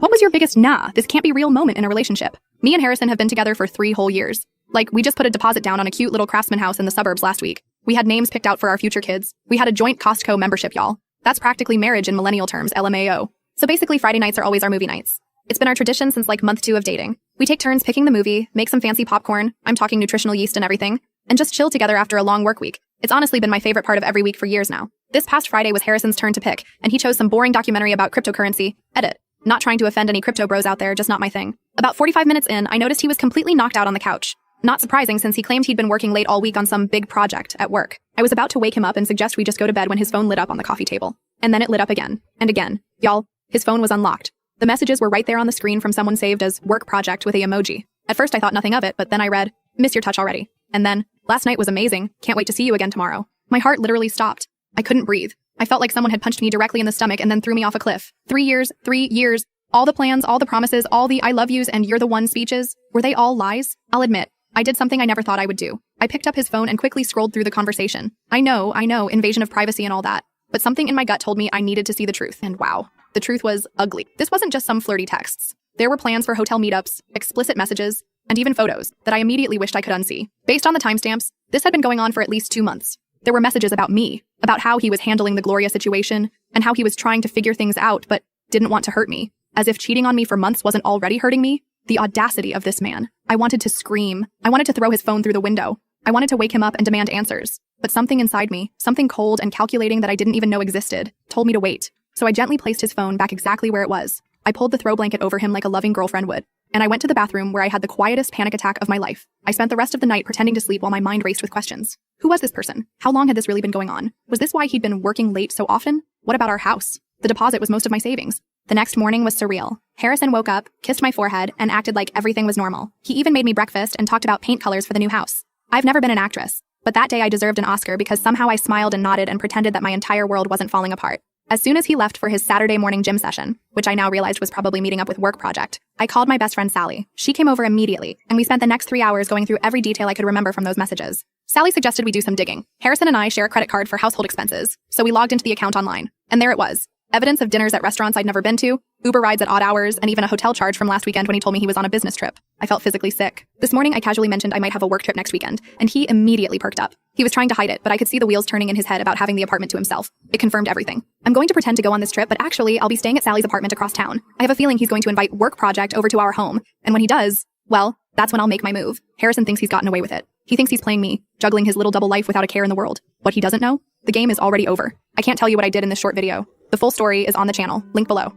What was your biggest nah, this can't be real moment in a relationship? Me and Harrison have been together for 3 whole years. Like, we just put a deposit down on a cute little craftsman house in the suburbs last week. We had names picked out for our future kids. We had a joint Costco membership, y'all. That's practically marriage in millennial terms, LMAO. So basically, Friday nights are always our movie nights. It's been our tradition since like month 2 of dating. We take turns picking the movie, make some fancy popcorn, I'm talking nutritional yeast and everything, and just chill together after a long work week. It's honestly been my favorite part of every week for years now. This past Friday was Harrison's turn to pick, and he chose some boring documentary about cryptocurrency. Edit. Not trying to offend any crypto bros out there, just not my thing. About 45 minutes in, I noticed he was completely knocked out on the couch. Not surprising since he claimed he'd been working late all week on some big project at work. I was about to wake him up and suggest we just go to bed when his phone lit up on the coffee table. And then it lit up again. And again. Y'all, his phone was unlocked. The messages were right there on the screen from someone saved as work project with a emoji. At first I thought nothing of it, but then I read, "Miss your touch already." And then, "Last night was amazing. Can't wait to see you again tomorrow." My heart literally stopped. I couldn't breathe. I felt like someone had punched me directly in the stomach and then threw me off a cliff. 3 years. All the plans, all the promises, all the I love yous and you're the one speeches. Were they all lies? I'll admit, I did something I never thought I would do. I picked up his phone and quickly scrolled through the conversation. I know, invasion of privacy and all that. But something in my gut told me I needed to see the truth. And wow, the truth was ugly. This wasn't just some flirty texts. There were plans for hotel meetups, explicit messages, and even photos that I immediately wished I could unsee. Based on the timestamps, this had been going on for at least 2 months. There were messages about me, about how he was handling the Gloria situation, and how he was trying to figure things out but didn't want to hurt me. As if cheating on me for months wasn't already hurting me. The audacity of this man. I wanted to scream. I wanted to throw his phone through the window. I wanted to wake him up and demand answers. But something inside me, something cold and calculating that I didn't even know existed, told me to wait. So I gently placed his phone back exactly where it was. I pulled the throw blanket over him like a loving girlfriend would. And I went to the bathroom where I had the quietest panic attack of my life. I spent the rest of the night pretending to sleep while my mind raced with questions. Who was this person? How long had this really been going on? Was this why he'd been working late so often? What about our house? The deposit was most of my savings. The next morning was surreal. Harrison woke up, kissed my forehead, and acted like everything was normal. He even made me breakfast and talked about paint colors for the new house. I've never been an actress, but that day I deserved an Oscar because somehow I smiled and nodded and pretended that my entire world wasn't falling apart. As soon as he left for his Saturday morning gym session, which I now realized was probably meeting up with work project, I called my best friend Sally. She came over immediately, and we spent the next 3 hours going through every detail I could remember from those messages. Sally suggested we do some digging. Harrison and I share a credit card for household expenses, so we logged into the account online. And there it was. Evidence of dinners at restaurants I'd never been to, Uber rides at odd hours, and even a hotel charge from last weekend when he told me he was on a business trip. I felt physically sick. This morning I casually mentioned I might have a work trip next weekend, and he immediately perked up. He was trying to hide it, but I could see the wheels turning in his head about having the apartment to himself. It confirmed everything. I'm going to pretend to go on this trip, but actually I'll be staying at Sally's apartment across town. I have a feeling he's going to invite work project over to our home, and when he does, well, that's when I'll make my move. Harrison thinks he's gotten away with it. He thinks he's playing me, juggling his little double life without a care in the world. What he doesn't know? The game is already over. I can't tell you what I did in this short video. The full story is on the channel, link below.